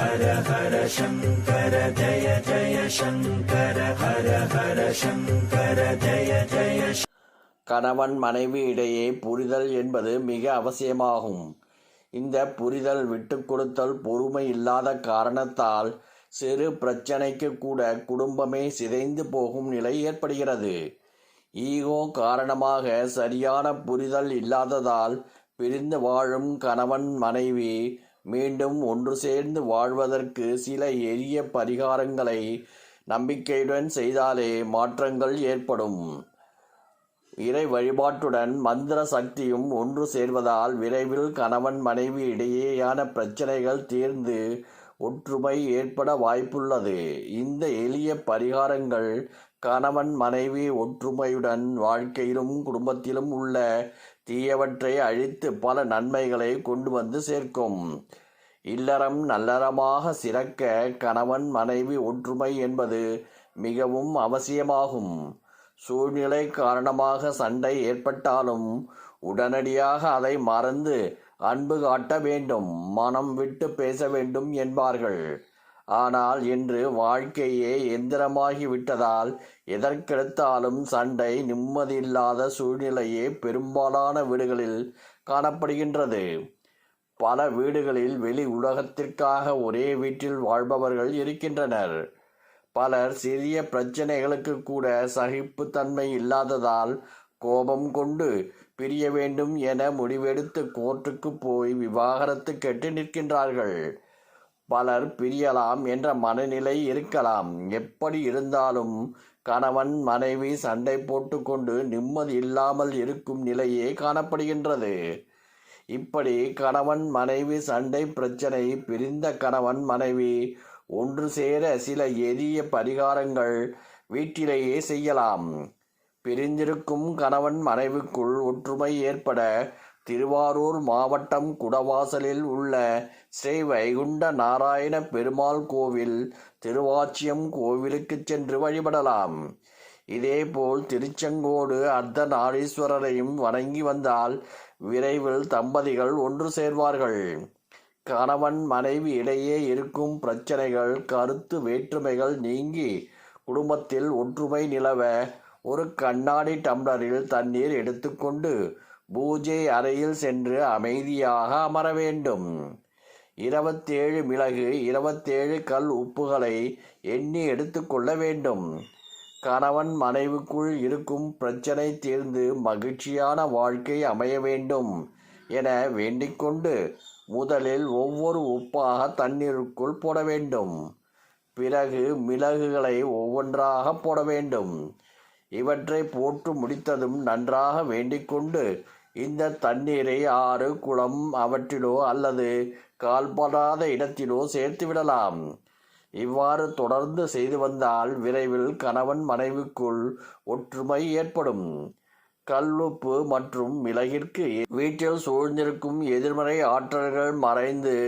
ஹர ஹர சங்கர ஜய ஜய சங்கர ஹர ஹர சங்கர ஜய ஜய. கணவன் மனைவி இடையே புரிதல் என்பது மிக அவசியமாகும். இந்த புரிதல் விட்டு கொடுத்தல் பொறுமை இல்லாத காரணத்தால் சிறு பிரச்சனைக்கு கூட குடும்பமே சிதைந்து போகும் நிலை ஏற்படுகிறது. ஈகோ காரணமாக சரியான புரிதல் இல்லாததால் பிரிந்து வாழும் கணவன் மனைவி மீண்டும் ஒன்று சேர்ந்து வாழ்வதற்கு சில எளிய பரிகாரங்களை நம்பிக்கையுடன் செய்தாலே மாற்றங்கள் ஏற்படும். இறை வழிபாட்டுடன் மந்திர சக்தியும் ஒன்று சேர்வதால் விரைவில் கணவன் மனைவி இடையேயான பிரச்சனைகள் தீர்ந்து ஒற்றுமை ஏற்பட வாய்ப்புள்ளது. இந்த எளிய பரிகாரங்கள் கணவன் மனைவி ஒற்றுமையுடன் வாழ்க்கையிலும் குடும்பத்திலும் உள்ள தீயவற்றை அழித்து பல நன்மைகளை கொண்டு வந்து சேர்க்கும். இல்லறம் நல்லறமாக சிறக்க கணவன் மனைவி ஒற்றுமை என்பது மிகவும் அவசியமாகும். சூழ்நிலை காரணமாக சண்டை ஏற்பட்டாலும் உடனடியாக அதை மறந்து அன்பு காட்ட வேண்டும், மனம் விட்டு பேச வேண்டும் என்பார்கள். ஆனால் இன்று வாழ்க்கையே எந்திரமாகி விட்டதால் எதற்கெடுத்தாலும் சண்டை, நிம்மதியில்லாத சூழ்நிலையே பெரும்பாலான வீடுகளில் காணப்படுகின்றது. பல வீடுகளில் வெளி உலகத்திற்காக ஒரே வீட்டில் வாழ்பவர்கள் இருக்கின்றனர். பலர் சிறிய பிரச்சனைகளுக்கு கூட சகிப்புத்தன்மை இல்லாததால் கோபம் கொண்டு பிரிய வேண்டும் என முடிவெடுத்து கோர்ட்டுக்கு போய் விவாகரத்து கேட்டு நிற்கின்றார்கள். பலர் பிரியலாம் என்ற மனநிலை இருக்கலாம். எப்படி இருந்தாலும் கணவன் மனைவி சண்டை போட்டுக்கொண்டு நிம்மதி இல்லாமல் இருக்கும் நிலையே காணப்படுகின்றது. இப்படி கணவன் மனைவி சண்டை பிரச்சனை பிரிந்த கணவன் மனைவி ஒன்று சேர சில எளிய பரிகாரங்கள் வீட்டிலேயே செய்யலாம். பிரிந்திருக்கும் கணவன் மனைவிக்குள் ஒற்றுமை ஏற்பட திருவாரூர் மாவட்டம் குடவாசலில் உள்ள ஸ்ரீ வைகுண்ட நாராயண பெருமாள் கோவில், திருவாச்சியம் கோவிலுக்கு சென்று வழிபடலாம். இதேபோல் திருச்செங்கோடு அர்த்தநாரீஸ்வரரையும் வணங்கி வந்தால் விரைவில் தம்பதிகள் ஒன்று சேர்வார்கள். கணவன் மனைவி இடையே இருக்கும் பிரச்சனைகள், கருத்து வேற்றுமைகள் நீங்கி குடும்பத்தில் ஒற்றுமை நிலவ ஒரு கண்ணாடி டம்ளரில் தண்ணீர் எடுத்துக்கொண்டு பூஜை அறையில் சென்று அமைதியாக அமர வேண்டும். 27 மிளகு, 27 கல் உப்புகளை எண்ணி எடுத்துக்கொள்ள வேண்டும். கணவன் மனைவிக்குள் இருக்கும் பிரச்சனை தீர்ந்து மகிழ்ச்சியான வாழ்க்கை அமைய வேண்டும் என வேண்டிக்கொண்டு முதலில் ஒவ்வொரு உப்பாக தண்ணீருக்குள் போட வேண்டும். பிறகு மிளகுகளை ஒவ்வொன்றாக போட வேண்டும். இவற்றை போட்டு முடித்ததும் நன்றாக வேண்டிக்கொண்டு இந்த தண்ணீரை ஆறு, குளம் அவற்றிலோ அல்லது கால்படாத இடத்திலோ சேர்த்து விடலாம். இவ்வாறு தொடர்ந்து செய்து வந்தால் விரைவில் கணவன் மனைவிக்குள் ஒற்றுமை ஏற்படும். கல்லுப்பு மற்றும் மிளகிற்கு வீட்டில் சூழ்ந்திருக்கும் எதிர்மறை ஆற்றல்கள் மறைந்து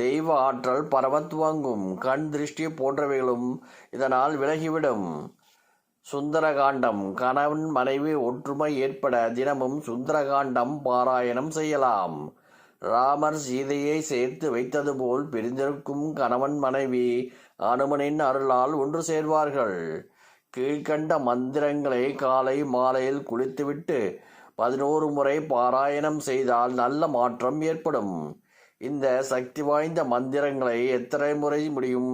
தெய்வ ஆற்றல் பரவத் துவங்கும். கண் திருஷ்டி போன்றவைகளும் இதனால் விலகிவிடும். சுந்தரகாண்டம். கணவன் மனைவி ஒற்றுமை ஏற்பட தினமும் சுந்தரகாண்டம் பாராயணம் செய்யலாம். ராமர் சீதையை சேர்த்து வைத்தது போல் பிரிந்திருக்கும் கணவன் மனைவி அனுமனின் அருளால் ஒன்று சேர்வார்கள். கீழ்கண்ட மந்திரங்களை காலை மாலையில் குளித்துவிட்டு 11 முறை பாராயணம் செய்தால் நல்ல மாற்றம் ஏற்படும். இந்த சக்தி வாய்ந்த மந்திரங்களை எத்தனை முறை முடியும்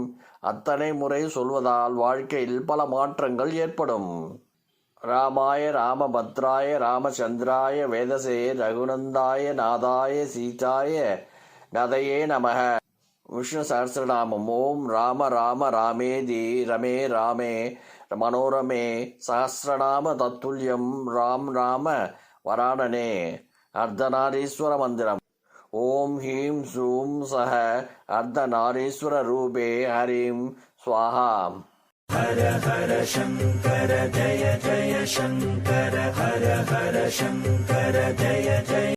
அத்தனை முறை சொல்வதால் வாழ்க்கையில் பல மாற்றங்கள் ஏற்படும். ராமாய ராமபத்ராய ராமச்சந்திராய வேதசே ரகுநந்தாய நாதாய சீதாய கதையே நமக. விஷ்ணு சஹஸ்ரநாமம். ஓம் ராம ராம ராமேதி ரமே ராமே மனோரமே சஹஸ்ரநாம தத்துல்யம் ராம் ராம வராணனே. அர்த்தநாரீஸ்வர மந்திரம். ஓம் ஹீம் சூம் சஹ அர்த்தநாரீஸ்வர ரூபே ஹரிம் ஸ்வாஹா. ஹர ஹர சங்கர ஜய ஜய சங்கர ஹர ஹர சங்கர ஜய ஜய